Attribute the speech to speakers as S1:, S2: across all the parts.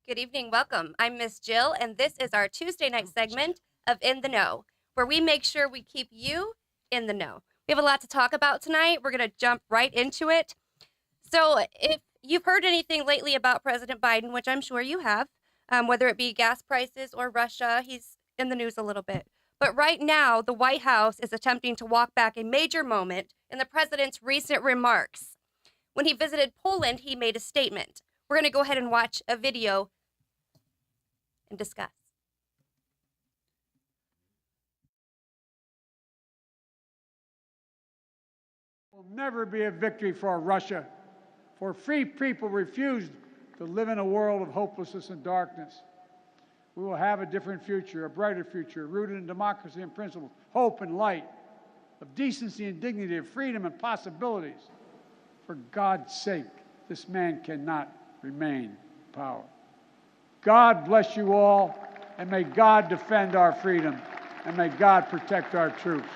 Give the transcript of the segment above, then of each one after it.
S1: Good evening, welcome. I'm Miss Jill, and this is our Tuesday night segment of In the Know, where we make sure we keep you in the know. We have a lot to talk about tonight. We're going to jump right into it. So if you've heard anything lately about President Biden, which I'm sure you have, whether it be gas prices or Russia, he's in the news a little bit. But right now, the White House is attempting to walk back a major moment in the president's recent remarks. When he visited Poland, he made a statement. We're going to go ahead and watch a video and discuss.
S2: Will never be a victory for Russia, for free people refused to live in a world of hopelessness and darkness. We will have a different future, a brighter future, rooted in democracy and principles, hope and light, of decency and dignity, of freedom and possibilities. For God's sake, this man cannot remain in power. God bless you all, and may God defend our freedom, and may God protect our troops.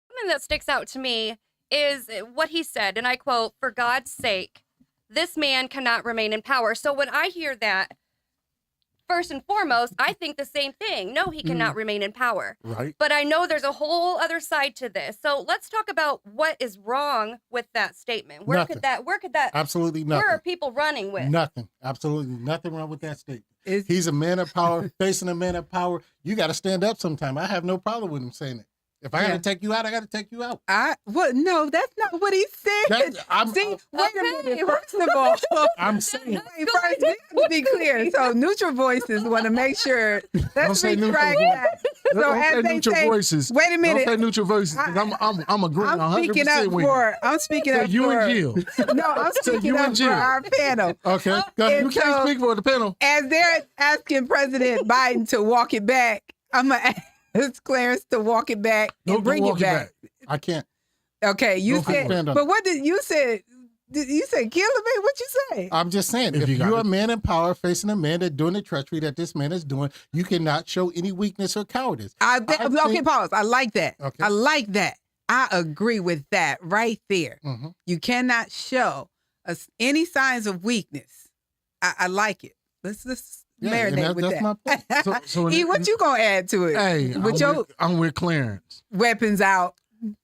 S1: Something that sticks out to me is what he said, and I quote, "For God's sake, this man cannot remain in power." So when I hear that, first and foremost, I think the same thing. No, he cannot remain in power.
S3: Right.
S1: But I know there's a whole other side to this. So let's talk about what is wrong with that statement. Where
S3: Nothing.
S1: could that
S3: Absolutely nothing.
S1: where are people running with?
S3: Nothing. Absolutely nothing wrong with that statement.
S4: Is-
S3: He's a man of power, facing a man of power. You got to stand up sometime. I have no problem with him saying it. If I got to take you out, I got to take you out.
S4: No, that's not what he said. See, wait a minute. First of all,
S3: I'm saying.
S4: wait, first, we have to be clear. So, neutral voices want to make sure.
S3: Don't
S4: Let's
S3: say neutral
S4: retract that. So,
S3: Don't say
S4: as they
S3: neutral
S4: say,
S3: voices.
S4: wait a
S3: Don't
S4: minute.
S3: say neutral voices. 'Cause I'm agreeing
S4: I'm
S3: 100%
S4: speaking up
S3: with you.
S4: for. I'm speaking
S3: So
S4: up
S3: you
S4: for.
S3: and Jill.
S4: No, I'm
S3: So
S4: speaking
S3: you
S4: up
S3: and
S4: for
S3: Jill.
S4: our panel.
S3: Okay. 'Cause you
S4: And
S3: can't
S4: so-
S3: speak for the panel.
S4: As they're asking President Biden to walk it back, I'm gonna ask Clarence to walk it back and
S3: Don't
S4: bring
S3: walk
S4: it back.
S3: I can't.
S4: Okay, you
S3: Go for
S4: said,
S3: it.
S4: but what did you say? You said kill me? What you say?
S3: I'm just saying,
S5: If
S3: if
S5: you got
S3: you're a
S5: it.
S3: man in power facing a man that's doing the treachery that this man is doing, you cannot show any weakness or cowardice.
S4: Okay,
S3: think-
S4: pause. I like that.
S3: Okay.
S4: I like that. I agree with that right there.
S3: Mhm.
S4: You cannot show us any signs of weakness. I like it. Let's
S3: Yeah, and
S4: marinate with
S3: that's my point.
S4: that.
S5: So
S4: E, what you gonna add to it?
S5: Hey,
S4: with your
S5: I'm with Clarence.
S4: weapons out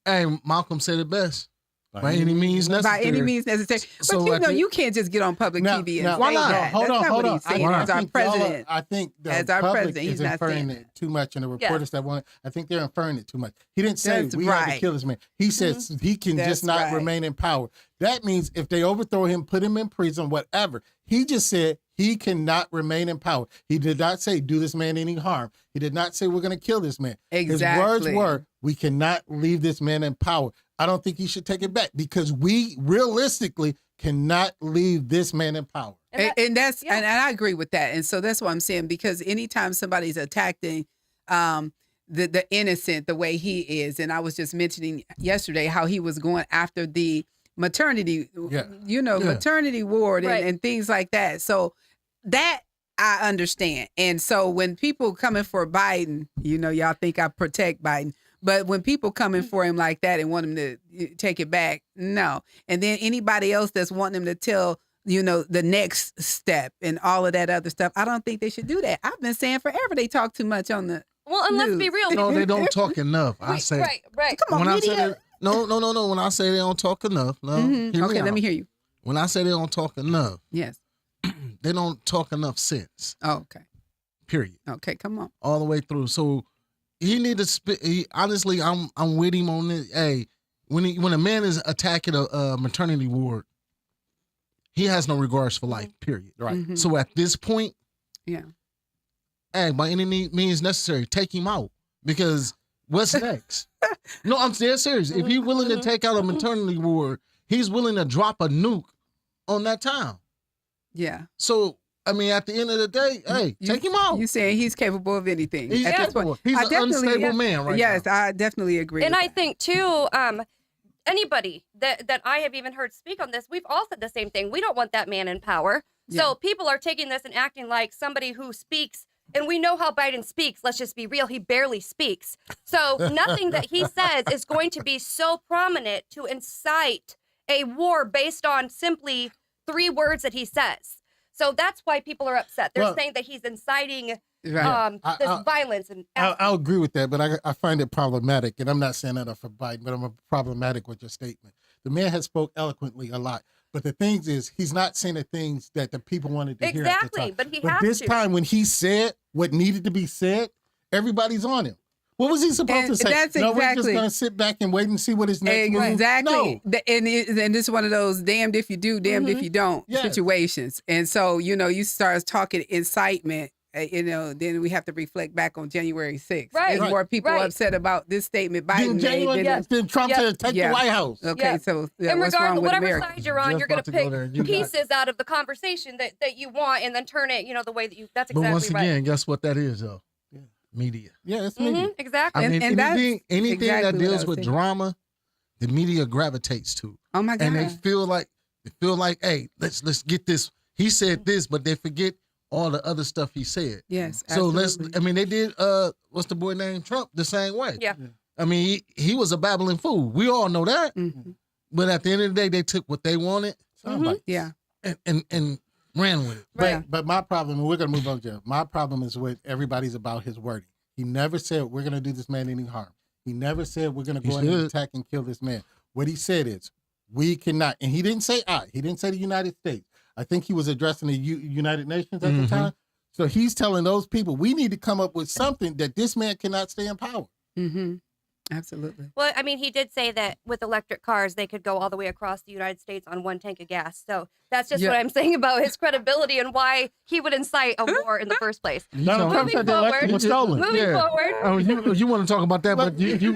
S5: Hey, Malcolm said it best. By any means necessary.
S4: by any means necessary. But
S5: So
S4: you
S5: at
S4: know,
S5: the-
S4: you can't just get on public
S3: Now-
S4: TV and
S3: now-
S4: say
S5: Why not?
S4: that.
S3: Hold
S4: That's
S3: on,
S4: not
S3: hold
S4: what
S3: on.
S4: he's saying.
S5: I
S4: As our
S3: think y'all are-
S4: president.
S3: I think the
S4: As our
S3: public
S4: president, he's
S3: is
S4: not
S3: inferring
S4: saying
S3: it too much, and the
S1: Yeah.
S3: reporters that want it, I think they're inferring it too much. He didn't say
S4: That's
S3: we have to
S4: right.
S3: kill this man. He says he can
S4: That's
S3: just not
S4: right.
S3: remain in power. That means if they overthrow him, put him in prison, whatever. He just said he cannot remain in power. He did not say do this man any harm. He did not say we're going to kill this man. His words
S4: Exactly.
S3: were we cannot leave this man in power. I don't think he should take it back because we realistically cannot leave this man in power.
S4: And that's
S1: yeah.
S4: and I agree with that. And so that's what I'm saying, because anytime somebody's attacking the innocent the way he is, and I was just mentioning yesterday how he was going after the maternity,
S3: Yeah.
S4: maternity ward
S1: Right.
S4: and things like that. So that I understand. And so when people coming for Biden, y'all think I protect Biden. But when people coming for him like that and want him to take it back, no. And then anybody else that's wanting him to tell, the next step and all of that other stuff, I don't think they should do that. I've been saying forever they talk too much on the
S1: Well, and let's be
S4: news.
S1: real.
S5: No, they don't talk enough. I say.
S1: Right.
S4: Come on,
S5: When I say
S4: media.
S5: that, no. When I say they don't talk enough, no.
S4: Mhm.
S5: hear
S4: Okay, let
S5: out.
S4: me hear you.
S5: When I say they don't talk enough,
S4: Yes.
S5: they don't talk enough sense.
S4: Oh, okay.
S5: Period.
S4: Okay, come on.
S5: All the way through. So he need to spit. Honestly, I'm with him on this. Hey, when a man is attacking a maternity ward, he has no regards for life. Period.
S3: Right.
S4: Mhm.
S5: So at this point,
S4: Yeah.
S5: hey, by any means necessary, take him out because what's next? No, I'm dead serious. If he's willing to take out a maternity ward, he's willing to drop a nuke on that town.
S4: Yeah.
S5: So I mean, at the end of the day, hey,
S4: You-
S5: take him out.
S4: You saying he's capable of anything.
S5: He's
S4: at this point.
S5: capable. He's
S4: I
S5: an
S4: definitely-
S5: unstable man right
S4: yes,
S5: now.
S4: I definitely agree.
S1: And
S4: with
S1: I
S4: that.
S1: think too, anybody that I have even heard speak on this, we've all said the same thing. We don't want that man in power.
S4: Yeah.
S1: So people are taking this and acting like somebody who speaks, and we know how Biden speaks. Let's just be real. He barely speaks. So nothing that he says is going to be so prominent to incite a war based on simply 3 words that he says. So that's why people are upset. They're saying that he's inciting this violence. And
S3: I'll agree with that, but I find it problematic, and I'm not saying that for Biden, but I'm problematic with your statement. The man has spoke eloquently a lot, but the thing is, he's not saying the things that the people wanted to hear at the time.
S1: But he
S3: But
S1: has
S3: this
S1: to.
S3: time, when he said what needed to be said, everybody's on him. What was he supposed to say?
S4: That's
S3: no, we're just
S4: exactly-
S3: going to sit back and wait and see what his next move.
S4: Exactly.
S3: No.
S4: And this is one of those damned if you do, damned if you don't
S3: Yes.
S4: situations. And so, you start talking incitement, then we have to reflect back on January 6th.
S1: Right.
S4: There's more people
S1: Right.
S4: upset about this statement
S3: Then
S4: Biden made.
S3: Then Trump said take the White House.
S4: Okay,
S1: Yeah.
S4: so
S1: in
S4: what's
S1: regard
S4: wrong
S1: to
S4: with
S1: whatever
S4: America?
S1: side you're on,
S5: Just
S1: you're going
S5: about
S1: to
S5: to go
S1: pick
S5: there. You got-
S1: pieces out of the conversation that you want and then turn it, the way that you. That's
S5: But
S1: exactly
S5: once
S1: right.
S5: again, guess what that is, though? Media.
S3: Yeah, it's media.
S1: Exactly.
S5: I mean,
S4: And that's
S5: anything
S4: exactly
S5: that
S4: what I
S5: deals
S4: was
S5: with
S4: thinking.
S5: drama, the media gravitates to,
S4: Oh my God.
S5: and they feel like, hey, let's get this. He said this, but they forget all the other stuff he said.
S4: Yes.
S5: So
S4: absolutely.
S5: they did. What's the boy named Trump? The same way.
S1: Yeah.
S5: I mean, he was a babbling fool. We all know that.
S4: Mhm.
S5: But at the end of the day, they took what they wanted
S3: Soundbites.
S4: Yeah.
S5: and ran with it.
S1: Right.
S3: But my problem, and we're going to move on, Jeff. My problem is with everybody's about his wording. He never said we're going to do this man any harm. He never said we're going to go in and
S5: should.
S3: attack and kill this man. What he said is we cannot, and he didn't say I. He didn't say the United States. I think he was addressing the United Nations at the time. So he's telling those people we need to come up with something that this man cannot stay in power.
S4: Mm-hmm. Absolutely.
S1: Well, I mean, he did say that with electric cars, they could go all the way across the United States on 1 tank of gas. So that's just what I'm saying about his credibility and why he would incite a war in the first place.
S3: Donald Trump said the election was stolen.
S1: Moving forward.
S5: Oh, you want to talk about that, but you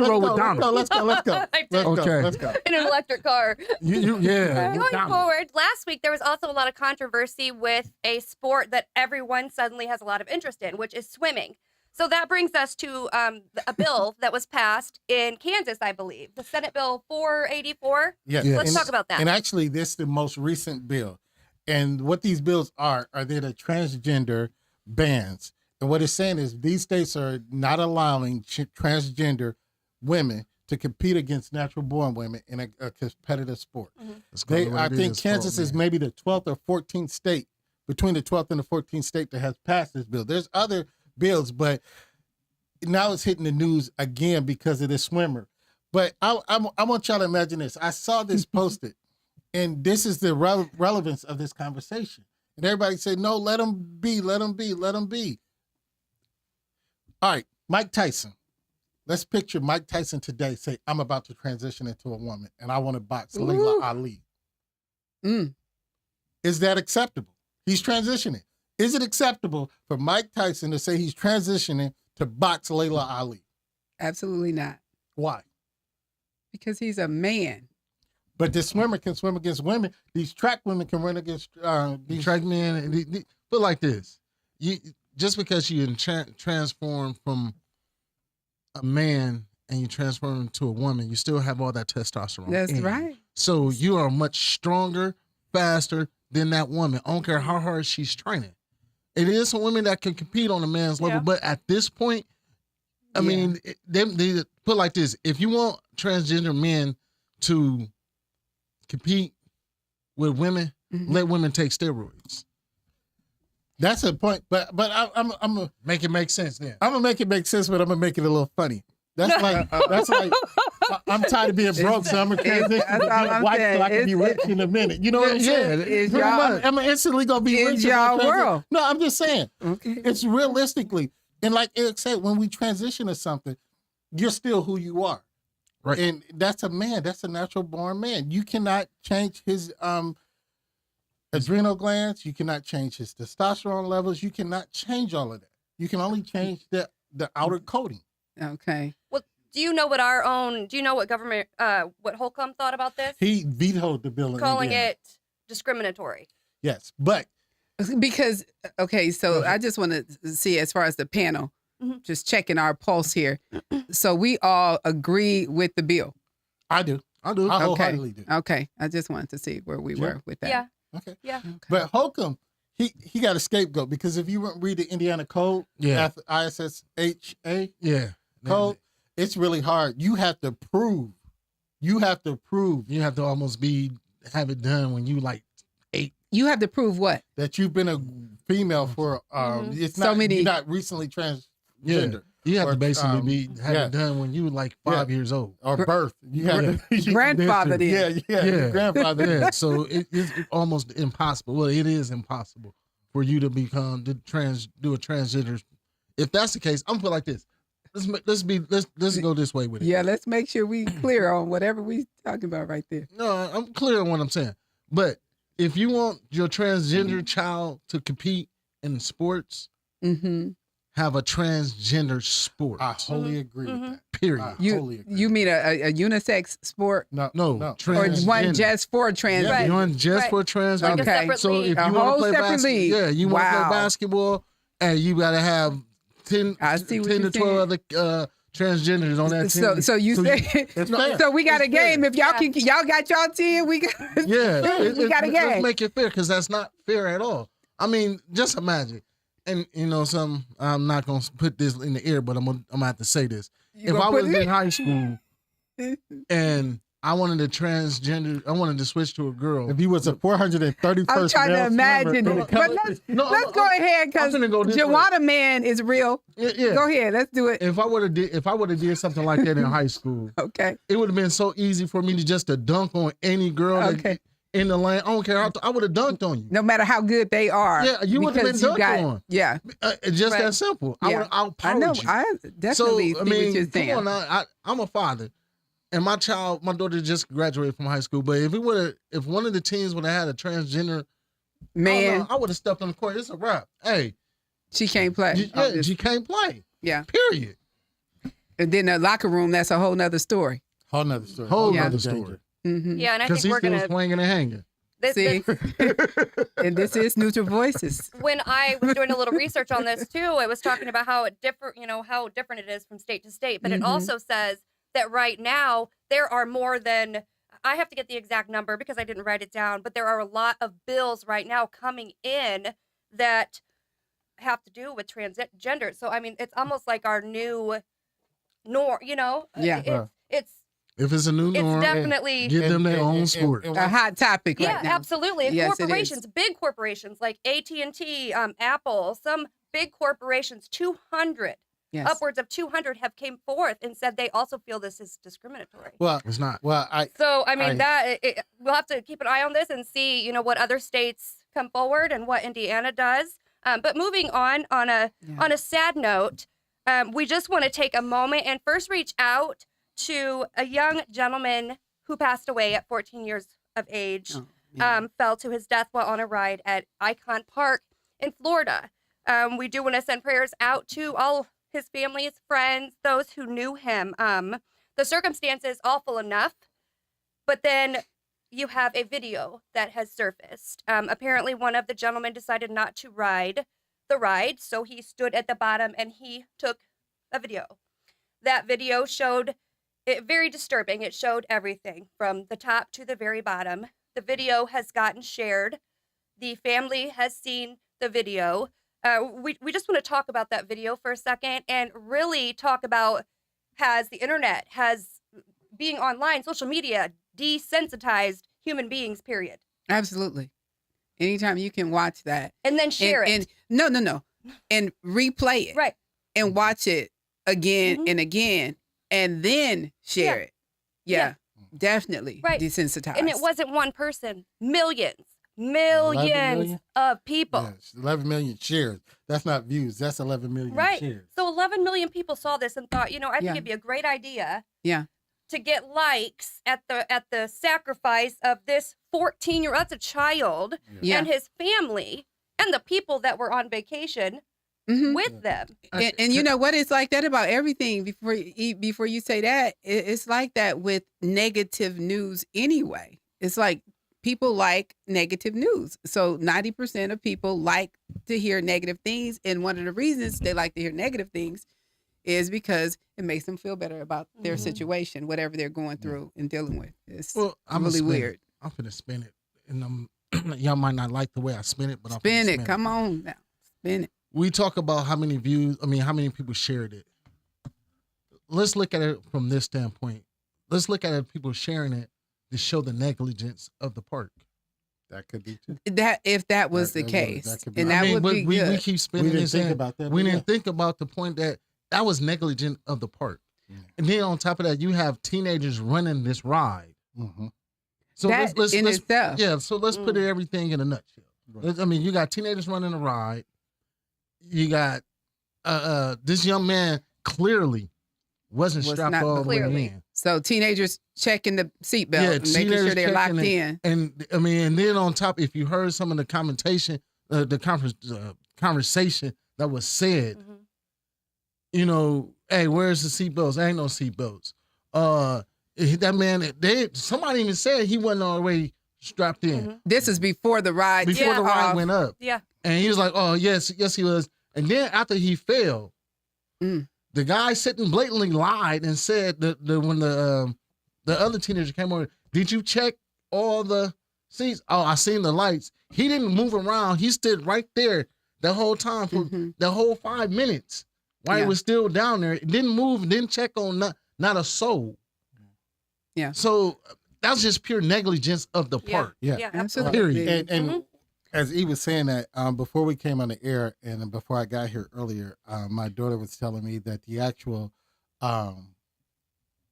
S5: roll with Donald.
S3: Let's go.
S1: I did.
S5: Okay.
S3: Let's go.
S1: In an electric car.
S5: Yeah.
S1: Going
S5: Donald.
S1: forward, last week there was also a lot of controversy with a sport that everyone suddenly has a lot of interest in, which is swimming. So that brings us to a bill that was passed in Kansas, I believe, the Senate Bill 484.
S3: Yes.
S5: Yeah.
S1: Let's talk about that.
S3: And actually, this is the most recent bill. And what these bills are they're the transgender bans. And what it's saying is these states are not allowing transgender women to compete against natural born women in a competitive sport.
S5: Let's call it what
S3: I
S5: it
S3: think
S5: is,
S3: Kansas
S5: fault,
S3: is
S5: man.
S3: maybe the 12th or 14th state, between the 12th and the 14th state that has passed this bill. There's other bills, but now it's hitting the news again because of this swimmer. But I want y'all to imagine this. I saw this posted, and this is the relevance of this conversation. And everybody said, no, let him be, let him be, let him be. All right, Mike Tyson. Let's picture Mike Tyson today say, I'm about to transition into a woman, and I want to box Layla Ali.
S4: Mm.
S3: Is that acceptable? He's transitioning. Is it acceptable for Mike Tyson to say he's transitioning to box Layla Ali?
S4: Absolutely not.
S3: Why?
S4: Because he's a man.
S3: But this swimmer can swim against women. These track women can run against these
S5: Track men. But like this, just because you transform from a man and you transform into a woman, you still have all that testosterone.
S4: That's
S5: in you.
S4: right.
S5: So you are much stronger, faster than that woman. I don't care how hard she's training. It is some women that can compete on a man's level,
S1: Yeah.
S5: but at this point, I mean, they put it like this: if you want transgender men to compete with women, let women take steroids.
S3: That's a point. But I'm gonna
S5: Make it make sense then.
S3: make it make sense, but I'm gonna make it a little funny. That's like I'm tired of being broke, so I'm gonna transition
S4: That's
S3: to
S4: all
S3: be a
S4: I'm
S3: wife so I
S4: saying.
S3: can be rich in a minute. You know what I'm saying?
S4: It's
S3: Pretty
S4: y'all-
S3: much. I'm instantly gonna be
S4: it's
S3: rich.
S4: y'all
S3: if I transi-
S4: world.
S3: No, I'm just saying.
S4: Okay.
S3: It's realistically, and like Eric said, when we transition to something, you're still who you are.
S5: Right.
S3: And that's a man. That's a natural born man. You cannot change his adrenal glands. You cannot change his testosterone levels. You cannot change all of that. You can only change the outer coating.
S4: Okay.
S1: Well, do you know what government, what Holcomb thought about this?
S3: He vetoed the bill in
S1: Calling
S3: Indiana.
S1: it discriminatory.
S3: Yes, but
S4: Because, okay, so I just want to see as far as the panel, just checking our pulse here. So we all agree with the bill.
S3: I do.
S5: I do.
S3: I wholeheartedly do.
S4: Okay. I just wanted to see where we were with that.
S1: Yeah.
S3: Okay.
S1: Yeah.
S4: Okay.
S3: But Holcomb, he got a scapegoat because if you read the Indiana code,
S5: Yeah.
S3: ISSHA
S5: Yeah.
S3: code, it's really hard. You have to prove.
S5: You have to almost have it done when you like
S4: You have to prove what?
S3: That you've been a female for it's
S4: So
S3: not
S4: many-
S3: you're not recently transgender.
S5: You have
S3: Or,
S5: to basically have
S3: yeah.
S5: it done when you were like 5 years old.
S3: Or birth. You have to,
S4: Grandfather did.
S3: Yeah, your grandfather did.
S5: Yeah, so it's almost impossible. Well, it is impossible for you to become do a transgender. If that's the case, I'm gonna put it like this. Let's go this way with it.
S4: Yeah, let's make sure we clear on whatever we talking about right there.
S5: No, I'm clear on what I'm saying. But if you want your transgender child to compete in sports, have a transgender sport.
S3: I wholly agree with that.
S5: Period.
S3: I
S4: You
S3: totally agree.
S4: you mean a unisex sport
S5: No,
S4: or
S5: transgender.
S4: one just for trans?
S5: Yeah,
S1: Right.
S5: one just
S1: Right.
S5: for transgender.
S1: Like a
S4: Okay.
S1: separate
S5: So
S1: league.
S5: if
S4: A
S5: you want
S4: whole
S5: to play
S4: separate
S5: basketball,
S4: league.
S5: yeah, you want to
S4: Wow.
S5: play basketball, and you got to have 10,
S4: I see what
S5: 10
S4: you're
S5: to 12 other transgenders on that team.
S4: So you say
S3: It's fair.
S4: so we got a
S3: It's fair.
S4: game. If y'all can y'all got y'all 10, we got
S5: Yeah,
S4: we got a
S5: let's
S4: game.
S5: make it fair because that's not fair at all. I mean, just imagine, and I'm not gonna put this in the air, but I'm gonna have to say this.
S4: You
S5: If
S4: gonna
S5: I
S4: put
S5: was
S4: it
S5: in high school and I wanted to switch to a girl.
S3: If you was a 431st
S4: I'm trying to
S3: male
S4: imagine
S3: swimmer,
S4: it. But let's
S5: No,
S4: go ahead because
S5: I'm finna go this way.
S4: Joanna Man is real.
S5: Yeah.
S4: Go ahead, let's do it.
S5: If I would have did something like that in high school,
S4: Okay.
S5: it would have been so easy for me to dunk on any girl
S4: Okay.
S5: in the lane. I don't care. I would have dunked on you.
S4: No matter how good they are.
S5: Yeah, you would've
S4: because
S5: been
S4: you
S5: dunked on.
S4: Yeah.
S5: Just
S1: Right.
S5: that simple. I
S4: Yeah.
S5: would have
S4: I know.
S5: outpowered you.
S4: I definitely see what you're saying.
S5: come on, I'm a father, and my daughter just graduated from high school. But if one of the teams would have had a transgender
S4: Man,
S5: I would have stepped on the court. It's a wrap. Hey,
S4: she can't play.
S5: you can't play.
S4: Yeah.
S5: Period.
S4: And then the locker room, that's a whole nother story.
S3: whole nother story.
S5: Whole
S4: Yeah.
S5: nother
S3: danger.
S5: story.
S4: Mm-hmm.
S1: Yeah, and I
S5: Because
S1: think
S5: he's
S1: we're
S5: still
S1: gonna.
S5: swinging and hanging.
S4: See? And this is Neutral Voices.
S1: When I was doing a little research on this too, it was talking about how how different it is from state to state. But it also says that right now there are more than, I have to get the exact number because I didn't write it down, but there are a lot of bills right now coming in that have to do with transgender. So I mean, it's almost like our new norm.
S4: Yeah.
S1: It's
S5: If it's a new norm,
S1: definitely.
S5: give them their own sport.
S4: A hot topic
S1: Yeah,
S4: right now.
S1: absolutely. And
S4: Yes, it is.
S1: corporations, big corporations like AT&T, Apple, some big corporations, 200,
S4: Yes.
S1: upwards of 200 have came forth and said they also feel this is discriminatory.
S3: Well,
S5: It's not.
S3: well,
S1: So, I mean, we'll have to keep an eye on this and see, what other states come forward and what Indiana does. But moving on a sad note, we just want to take a moment and first reach out to a young gentleman who passed away at 14 years of age, fell to his death while on a ride at Icon Park in Florida. We do want to send prayers out to all his family's friends, those who knew him. The circumstances awful enough, but then you have a video that has surfaced. Apparently, one of the gentlemen decided not to ride the ride, so he stood at the bottom and he took a video. That video showed it very disturbing. It showed everything from the top to the very bottom. The video has gotten shared. The family has seen the video. We just want to talk about that video for a second and really talk about has being online, social media, desensitized human beings, period.
S4: Absolutely. Anytime you can watch that.
S1: And then share it.
S4: And no. And replay it.
S1: Right.
S4: And watch it again and again and then share it. Yeah. Definitely.
S1: Right.
S4: Desensitized.
S1: And it wasn't one person, millions
S3: 11 million?
S1: of people.
S3: Yes, 11 million shares. That's not views. That's 11 million
S1: Right.
S3: shares.
S1: So 11 million people saw this and thought, I think
S4: Yeah.
S1: it'd be a great idea
S4: Yeah.
S1: to get likes at the sacrifice of this 14-year-old, that's a child,
S4: Yeah.
S1: and his family and the people that were on vacation
S4: Mhm.
S1: with them.
S4: And you know what? It's like that about everything. Before you say that, it's like that with negative news anyway. It's like people like negative news. So 90% of people like to hear negative things. And one of the reasons they like to hear negative things is because it makes them feel better about their situation, whatever they're going through and dealing with. It's
S5: I'm
S4: really weird.
S5: I'm finna spin it, and y'all might not like the way I spin it, but I'm
S4: Spin
S5: finna
S4: it. Come on now. Spin it.
S5: We talk about how many views. I mean, how many people shared it. Let's look at it from this standpoint. Let's look at it, people sharing it to show the negligence of the park.
S3: That could be too.
S4: That if that was the
S3: That
S4: case,
S3: could be.
S4: and
S3: I
S4: that would
S5: but
S4: be
S5: we
S4: good.
S5: keep spinning
S3: We didn't
S5: this
S3: think
S5: in.
S3: about that,
S5: We
S3: but
S5: didn't
S3: yeah.
S5: think about the point that was negligent of the park. And then on top of that, you have teenagers running this ride.
S3: Mm-hmm.
S5: So
S4: That in itself.
S5: Yeah, so let's put everything in a nutshell.
S3: Right.
S5: I mean, you got teenagers running a ride. You got this young man clearly wasn't
S4: Was
S5: strapped
S4: not
S5: all the way
S1: clearly.
S5: in.
S4: So teenagers checking the seatbelt
S5: Yeah,
S4: and making sure
S5: teenagers
S4: they're locked
S5: checking
S4: in.
S5: And I mean, and then on top, if you heard some of the conversation that was said,
S1: Mhm.
S5: you know, hey, where's the seatbelts? Ain't no seatbelts. That man, somebody even said he wasn't already strapped in
S1: Mhm.
S4: This is before the ride.
S5: before
S1: Yeah.
S5: the ride
S4: off.
S5: went up.
S1: Yeah.
S5: And he was like, oh, yes, he was. And then after he fell,
S4: Mm.
S5: the guy sitting blatantly lied and said that when the other teenager came over, did you check all the seats? Oh, I seen the lights. He didn't move around. He stood right there the whole time for
S4: Mhm.
S5: the whole 5 minutes while
S4: Yeah.
S5: he was still down there. Didn't move, didn't check on not a soul.
S4: Yeah.
S5: So that's just pure negligence of the
S1: Yeah.
S5: park.
S3: Yeah.
S1: Yeah.
S4: Absolutely.
S5: Period.
S3: And as he was saying that, before we came on the air and before I got here earlier, my daughter was telling me that the actual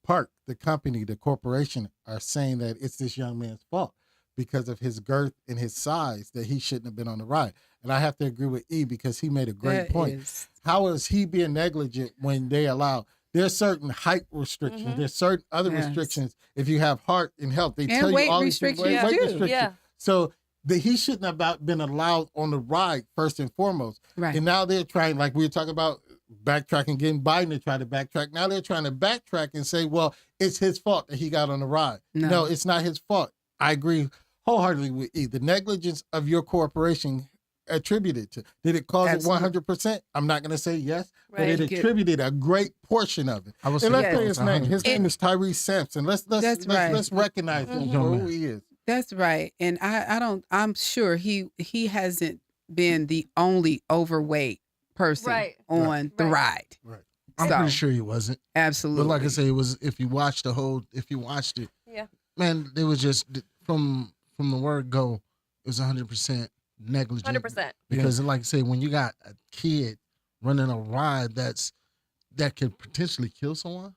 S3: park, the company, the corporation are saying that it's this young man's fault because of his girth and his size that he shouldn't have been on the ride. And I have to agree with E because he made a great
S4: That
S3: point.
S4: is-
S3: How is he being negligent when they allow? There's certain height restrictions.
S1: Mhm.
S3: There's certain other
S4: Yes.
S3: restrictions. If you have heart and health, they
S4: And
S3: tell
S4: weight
S3: you all these
S4: restrictions,
S3: weight
S4: too.
S3: restrictions.
S1: Yeah.
S3: So he shouldn't have been allowed on the ride first and foremost.
S4: Right.
S3: And now they're trying, like we were talking about, backtracking, getting Biden to try to backtrack. Now they're trying to backtrack and say, well, it's his fault that he got on the ride.
S4: No.
S3: No, it's not his fault. I agree wholeheartedly with E. The negligence of your corporation attributed to. Did it cause
S4: Absolutely.
S3: it 100%? I'm not going to say yes, but
S1: Right.
S3: it
S4: Good.
S3: attributed a great portion of it.
S5: I was
S3: And let's
S4: Yes.
S3: say his name. His name is Tyrese Sampson. Let's
S4: That's right.
S3: let's recognize him
S5: Mhm.
S3: for who he is.
S4: That's right. And I'm sure he hasn't been the only overweight person
S1: Right.
S4: on the
S1: Right.
S4: ride.
S5: I'm
S4: So-
S5: pretty sure he wasn't.
S4: Absolutely.
S5: But like I say, it was if you watched it,
S1: Yeah.
S5: man, it was just from the word go, it was 100% negligent.
S1: 100%.
S5: Because like I say, when you got a kid running a ride that could potentially kill someone.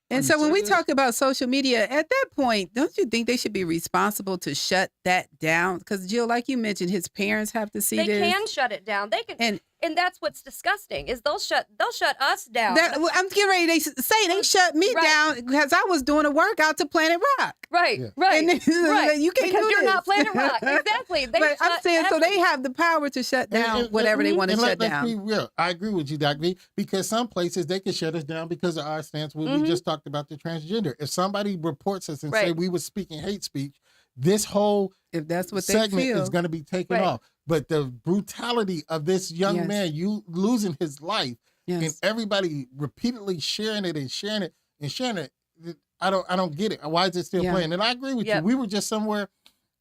S4: And so when we talk about social media, at that point, don't you think they should be responsible to shut that down? Because Jill, like you mentioned, his parents have to see
S1: They
S4: this.
S1: can shut it down. They can,
S4: And-
S1: and that's what's disgusting is they'll shut us down.
S4: Well, I'm getting ready. They say they shut me
S1: Right.
S4: down because I was doing a workout to Planet Rock.
S1: right,
S3: Yeah.
S1: right,
S4: And then,
S1: right.
S4: you can't
S1: because
S4: do
S1: you're
S4: this.
S1: not Planet Rock. Exactly. They
S4: But I'm
S1: shut
S4: saying, so they
S1: everything.
S4: have the power to shut down whatever they want to
S3: and
S4: shut
S3: let's
S4: down.
S3: be real. I agree with you, Doc V, because some places they can shut us down because of our stance when we just talked about the transgender. If somebody reports us and say
S1: Right.
S3: we were speaking hate speech, this whole
S4: If that's what they
S3: segment
S4: feel.
S3: is going to be taken
S1: Right.
S3: off. But the brutality of this young
S4: Yes.
S3: man, you losing his life, and
S4: Yes.
S3: everybody repeatedly sharing it and sharing it and sharing it. I don't get it. Why is it still
S4: Yeah.
S3: playing? And I agree with you.
S1: Yep.
S3: We were just somewhere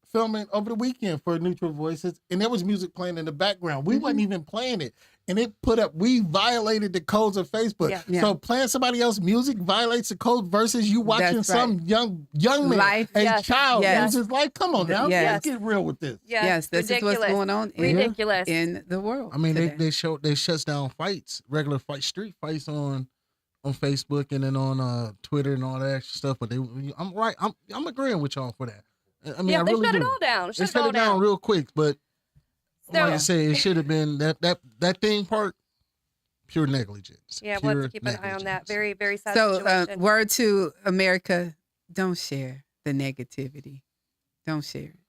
S3: filming over the weekend for Neutral Voices, and there was music playing in the background. We wasn't even playing it. And it put up, we violated the codes of Facebook.
S1: Yeah.
S4: Yeah.
S3: So playing somebody else's music violates the code versus you watching
S4: That's
S3: some young man,
S4: Life.
S3: a
S1: Yes.
S3: child
S4: Yes.
S3: who's just like, come on now,
S4: Yes.
S3: let's get real with this.
S1: Yes,
S4: Yes, this is
S1: ridiculous.
S4: what's going on in,
S1: Ridiculous.
S4: in the world.
S5: I mean,
S4: today.
S5: they shuts down fights, regular street fights on Facebook and then on Twitter and all that extra stuff. But I'm right. I'm agreeing with y'all for that. I mean,
S1: yeah,
S5: I
S1: they
S5: really
S1: shut
S5: do.
S1: it all down.
S5: They
S1: Shut it
S5: shut
S1: all
S5: it down
S1: down.
S5: real quick, but
S1: So-
S5: like I say, it should have been that theme park, pure negligence.
S1: Yeah, we'll have
S5: Pure
S1: to keep an eye on that.
S5: negligence.
S1: Very, very sad
S4: So,
S1: situation.
S4: word to America: don't share the negativity. Don't share it.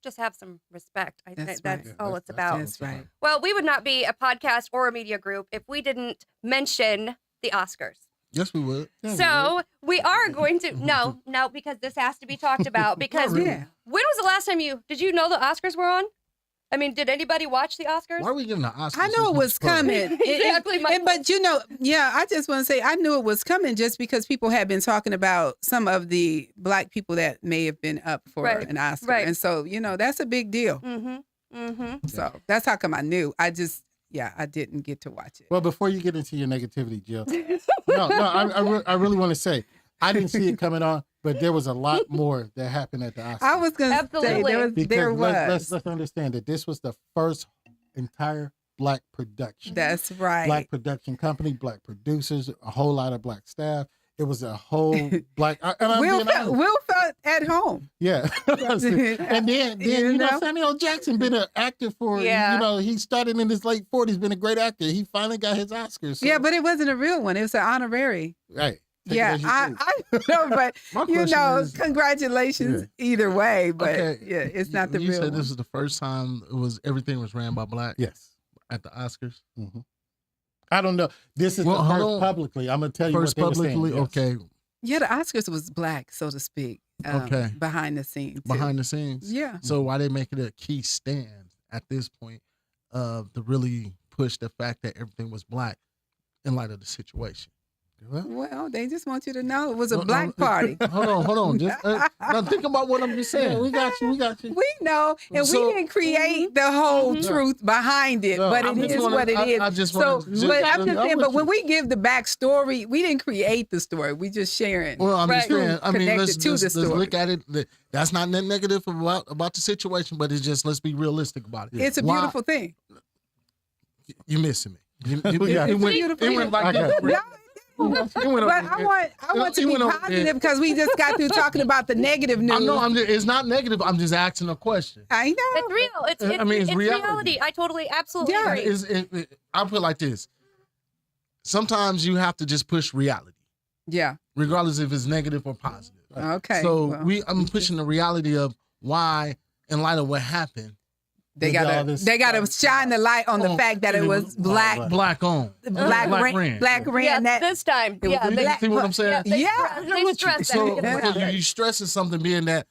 S1: Just have some respect. I think
S4: That's
S1: that's
S4: right.
S1: all
S3: Yeah,
S1: it's
S3: that's
S1: about.
S3: all
S4: That's right.
S1: Well, we would not be a podcast or a media group if we didn't mention the Oscars.
S5: Yes, we would.
S1: So we are going to no, because this has to be talked about. Because
S5: really.
S4: Yeah.
S1: when was the last time did you know the Oscars were on? I mean, did anybody watch the Oscars?
S5: Why are we giving the Oscars?
S4: I know it was coming.
S1: Exactly, my
S4: But I just want to say I knew it was coming just because people had been talking about some of the Black people that may have been up for
S1: Right,
S4: an Oscar,
S1: right.
S4: and so that's a big deal.
S1: Mm-hmm. Mm-hmm.
S4: So that's how come I knew. I didn't get to watch it.
S3: Well, before you get into your negativity, Jill, no, I really want to say, I didn't see it coming on. but there was a lot more that happened at the Oscars.
S4: I was going to say
S1: Absolutely.
S4: there was.
S3: Let's understand that this was the first entire Black production.
S4: That's right.
S3: Black production company, Black producers, a whole lot of Black staff. It was a whole Black. And I'm
S4: Will
S3: being honest.
S4: felt at home.
S3: Yeah. And then you know, Samuel Jackson been an actor for,
S1: Yeah.
S3: you know, he started in his late 40s, been a great actor. He finally got his Oscars. So,
S4: Yeah, but it wasn't a real one. It was an honorary.
S3: right. Take it
S4: Yeah,
S3: as you
S4: I
S3: choose.
S4: know, but
S5: My
S4: you
S5: question
S4: know,
S5: is-
S4: congratulations either way. But
S5: Okay.
S4: yeah, it's not the
S5: You
S4: real
S5: said
S4: one.
S5: this was the first time everything was ran by Black
S3: Yes.
S5: at the Oscars.
S3: Mhm. I don't know. This is
S5: Well,
S3: the
S5: hold
S3: first
S5: on.
S3: publicly. I'm going to tell you
S5: First
S3: what they were
S5: publicly,
S3: saying. Yes.
S5: okay,
S4: Yeah, the Oscars was Black, so to speak.
S5: Okay.
S4: Behind the scenes. too.
S5: behind the scenes.
S4: Yeah.
S5: So why they make it a key stand at this point to really push the fact that everything was Black in light of the situation?
S4: Well, they just want you to know it was a
S5: No,
S4: Black
S5: no,
S4: party.
S5: Hold on. Just now think about what I'm just saying.
S3: Yeah, we got you.
S4: We know, and
S5: So-
S4: we didn't create the whole truth behind it,
S3: No,
S4: but
S3: I'm
S4: it
S3: just
S4: is
S5: wanna-
S4: what it
S5: I-
S4: is.
S5: I just
S4: so,
S5: wanna-
S4: but I'm just
S3: I'm
S4: saying,
S3: with
S4: but when
S3: you.
S4: we give the backstory, we didn't create the story. We just sharing.
S5: Well, I'm just
S1: Right.
S5: saying. I mean,
S4: Connected
S5: let's
S4: to the story.
S5: look at it. That's not net negative about the situation, but it's just let's be realistic about it.
S4: It's a
S5: Why-
S4: beautiful thing.
S5: You're missing me.
S3: We got
S5: It
S3: it.
S5: went,
S4: Beautiful.
S5: it went like
S3: I got
S5: that.
S3: it.
S4: No,
S5: It went
S4: but
S5: over
S4: I
S5: there.
S4: want to
S5: It
S4: be
S5: went over there.
S4: positive because we just got through talking about the negative news.
S5: I know. It's not negative. I'm just asking a question.
S4: I know.
S1: It's real. It's,
S5: I mean, it's
S1: it's
S5: reality.
S1: reality. I totally, absolutely
S4: Yeah.
S1: agree.
S5: I put it like this. Sometimes you have to just push reality,
S4: Yeah.
S5: regardless if it's negative or positive.
S4: Okay.
S5: So
S4: well,
S5: I'm pushing the reality of why, in light of what happened,
S4: they
S3: Did all
S4: gotta
S3: this-
S4: shine the light on the
S5: Oh,
S4: fact that it was
S3: Black.
S5: Black on.
S4: black
S5: Black
S4: ran.
S5: ran.
S4: Black ran.
S1: Yeah,
S4: that
S1: this time.
S4: was
S1: Yeah,
S4: the
S1: they,
S5: You see what I'm saying?
S1: they
S4: Yeah.
S1: stress, they stress
S5: So
S1: that.
S5: you stressing something being that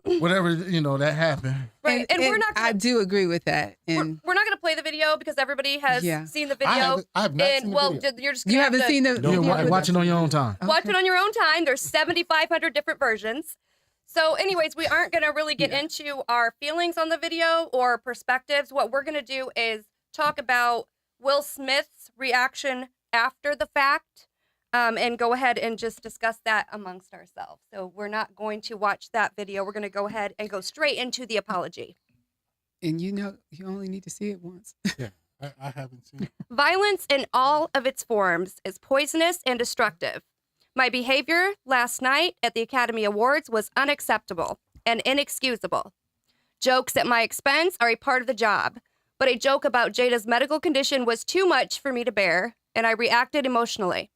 S5: whatever that happened.
S1: Right, and we're not.
S4: I
S1: Gonna,
S4: do agree with that.
S1: we're,
S4: And
S1: we're not going to play the video because everybody has
S4: Yeah.
S1: seen the
S3: I
S1: video.
S3: have not
S1: And
S3: seen the
S1: well,
S3: video.
S1: you're just gonna
S4: you
S1: have
S4: haven't
S1: to
S4: seen the
S5: Yeah,
S4: video?
S5: watch it on your own time.
S1: watch
S4: Okay.
S1: it on your own time. There's 7,500 different versions. So, anyways, we aren't going to really get into our feelings on the video or perspectives. What we're going to do is talk about Will Smith's reaction after the fact, and go ahead and just discuss that amongst ourselves. So, we're not going to watch that video. We're going to go ahead and go straight into the apology.
S4: And you know, you only need to see it once.
S3: Yeah, I haven't seen it.
S1: Violence in all of its forms is poisonous and destructive. My behavior last night at the Academy Awards was unacceptable and inexcusable. Jokes at my expense are a part of the job, but a joke about Jada's medical condition was too much for me to bear, and I reacted emotionally.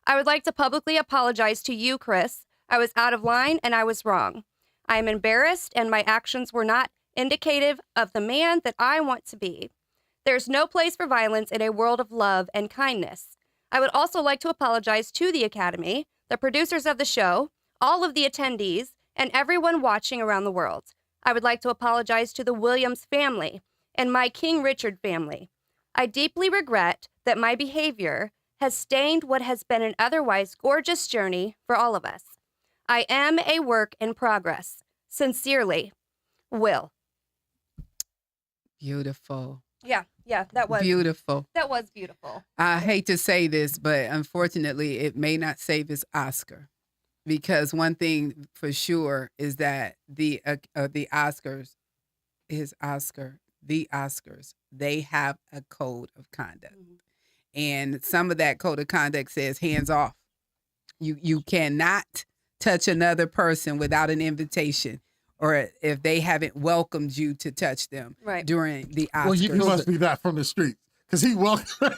S1: I would like to publicly apologize to you, Chris. I was out of line and I was wrong. I am embarrassed, and my actions were not indicative of the man that I want to be. There's no place for violence in a world of love and kindness. I would also like to apologize to the Academy, the producers of the show, all of the attendees, and everyone watching around the world. I would like to apologize to the Williams family and my King Richard family. I deeply regret that my behavior has stained what has been an otherwise gorgeous journey for all of us. I am a work in progress. Sincerely, Will.
S4: Beautiful.
S1: Yeah, that was
S4: Beautiful.
S1: beautiful.
S4: I hate to say this, but unfortunately, it may not save his Oscar, because one thing for sure is that the Oscars, the Oscars, they have a code of conduct, and some of that code of conduct says hands off. You cannot touch another person without an invitation, or if they haven't welcomed you to touch them
S1: Right.
S4: during the Oscars.
S5: Well,
S3: He must be that from the street because he walked.
S4: Well,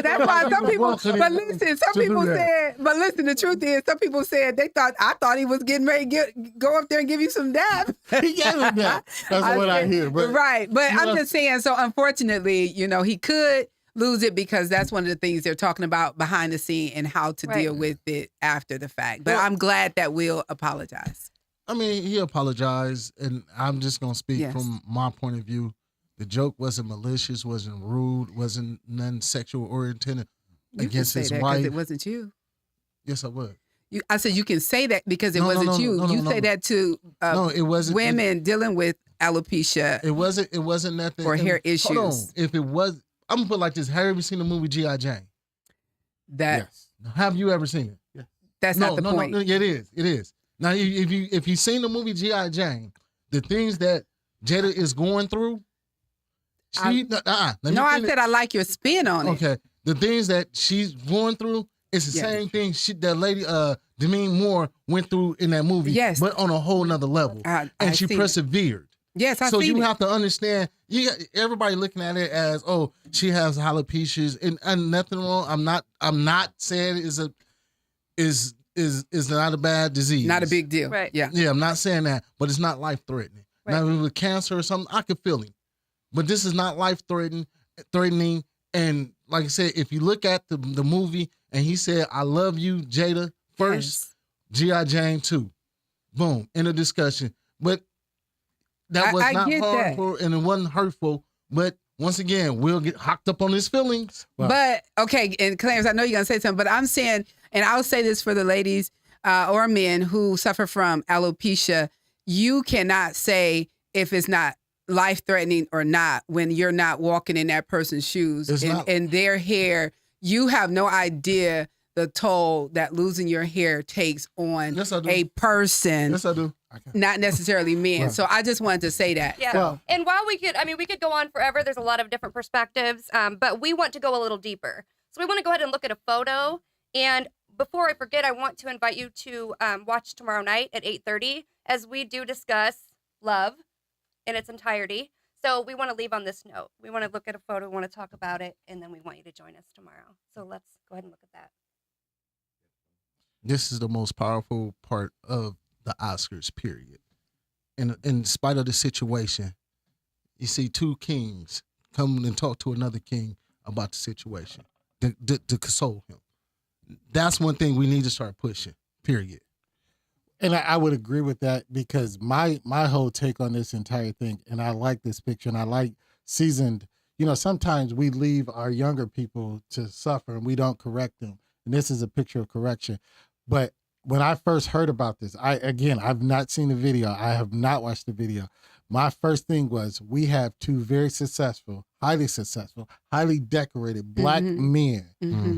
S4: that's why some people. But listen, some people said. But listen, the truth is, some people said I thought he was getting ready to go up there and give you some dab.
S3: He gave him that. That's what I
S4: said-
S3: hear. But
S4: right, but
S3: you
S4: I'm
S3: know-
S4: just saying. So unfortunately, he could lose it because that's one of the things they're talking about behind the scene and how to
S1: Right.
S4: deal with it after the fact. But
S5: Well-
S4: I'm glad that Will apologized.
S5: I mean, he apologized, and I'm just gonna speak
S4: Yes.
S5: from my point of view. The joke wasn't malicious, wasn't rude, wasn't none sexual oriented
S4: You can
S5: against
S4: say
S5: his
S4: that 'cause
S5: wife.
S4: it wasn't you.
S5: Yes, I would.
S4: I said you can say that because it
S5: No, no,
S4: wasn't
S5: no,
S4: you.
S5: no, no,
S4: You
S5: no.
S4: say that to
S5: No, it wasn't.
S4: women dealing with alopecia.
S5: It wasn't nothing.
S4: Or hair
S5: Hold on.
S4: issues.
S5: If it was, I'm gonna put it like this. Have you ever seen the movie G.I. Jane?
S4: That
S3: yes.
S5: Have you ever seen it?
S4: That's not the point.
S5: No, it is. It is. Now, if you've seen the movie G.I. Jane, the things that Jada is going through, I said
S4: I like your spin on it.
S5: Okay. The things that she's going through, it's the same thing that lady Demi Moore went through in that movie, but on a whole nother level. And she persevered.
S4: Yes,
S5: so you have to understand. Everybody looking at it as, oh, she has alopecia, and nothing wrong. I'm not saying is not a bad disease,
S4: not a big deal.
S1: Right?
S5: Yeah, I'm not saying that, but it's not life threatening. Right. Now, with cancer or something, I could feel him, but this is not life threatening. And like I said, if you look at the movie, and he said, "I love you, Jada," first, G.I. Jane 2, boom, in a discussion, but. That was not harmful and it wasn't hurtful. But once again, we'll get hooked up on his feelings.
S4: Wow. But, okay, and Clarence, I know you're going to say something, but I'm saying, and I'll say this for the ladies or men who suffer from alopecia, you cannot say if it's not life-threatening or not when you're not walking in that person's shoes and their hair. You have no idea the toll that losing your hair takes on a person.
S5: Yes, I do.
S4: Not necessarily men. So I just wanted to say that.
S1: Yeah.
S4: So.
S1: And while we could go on forever. There's a lot of different perspectives, but we want to go a little deeper. So we want to go ahead and look at a photo. And before I forget, I want to invite you to watch tomorrow night at 8:30 as we do discuss love in its entirety. So we want to leave on this note. We want to look at a photo. We want to talk about it. And then we want you to join us tomorrow. So let's go ahead and look at that.
S5: This is the most powerful part of the Oscars, period. And in spite of the situation, you see two kings come and talk to another king about the situation to console him. That's one thing we need to start pushing, period.
S3: And I would agree with that because my whole take on this entire thing, and I like this picture, and I like seasoned, sometimes we leave our younger people to suffer and we don't correct them. And this is a picture of correction. But when I first heard about this, I've not seen the video. I have not watched the video. My first thing was we have two very successful, highly decorated black men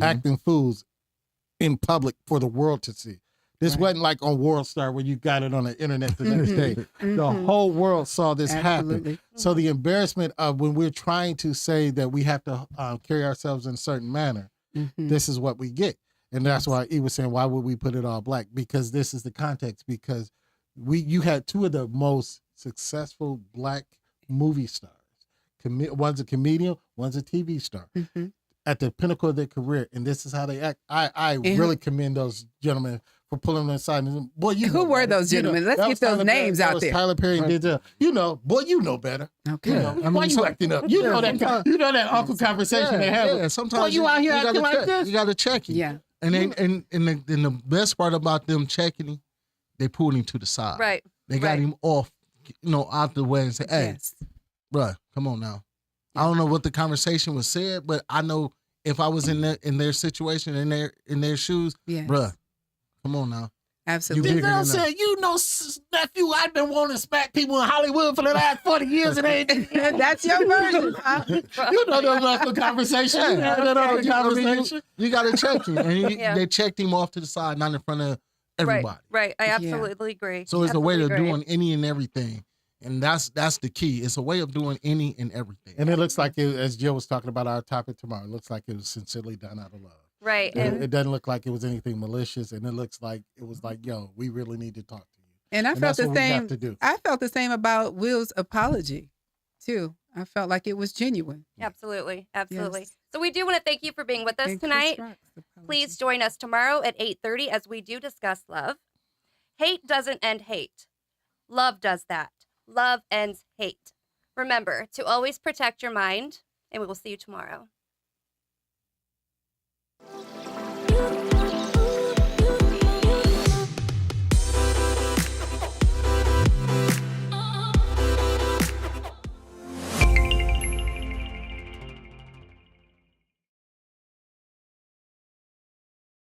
S3: acting fools in public for the world to see. This wasn't like on World Star where you got it on the internet the next day. The whole world saw this happen. So the embarrassment of when we're trying to say that we have to carry ourselves in a certain manner, this is what we get. And that's why he was saying, why would we put it all black? Because this is the context. Because you had two of the most successful black movie stars. One's a comedian, one's a TV star. At the pinnacle of their career. And this is how they act. I really commend those gentlemen for pulling them aside. And, boy,
S4: who were those gentlemen? Let's get those names out there.
S3: Tyler Perry and Denzel. Boy, you know better.
S4: Okay.
S3: Why you acting up? You know that uncle conversation they have.
S5: Yeah, sometimes
S3: boy, you out here acting like this?
S5: You got to check him.
S4: Yeah.
S5: And the best part about them checking him, they pulled him to the side.
S1: Right.
S5: They got him off, out the way and said, hey, bruh, come on now. I don't know what the conversation was said, but I know if I was in their situation, in their shoes, bruh, come on now.
S4: Absolutely.
S3: Denzel said, nephew, I've been wanting to smack people in Hollywood for the last 40 years. And
S4: that's your version.
S3: You know those local conversations.
S5: You got to check him. And they checked him off to the side, not in front of everybody.
S1: Right. I absolutely agree.
S5: So it's a way of doing any and everything. And that's the key. It's a way of doing any and everything.
S3: And it looks like, as Jill was talking about our topic tomorrow, it looks like it was sincerely done out of love.
S1: Right.
S3: It doesn't look like it was anything malicious. And it looks like it was like, yo, we really need to talk to you.
S4: And I felt the same.
S3: To do.
S4: I felt the same about Will's apology, too. I felt like it was genuine.
S1: Absolutely.
S4: Yes.
S1: So we do want to thank you for being with us tonight. Please join us tomorrow at 8:30 as we do discuss love. Hate doesn't end hate. Love does that. Love ends hate. Remember to always protect your mind, and we will see you tomorrow.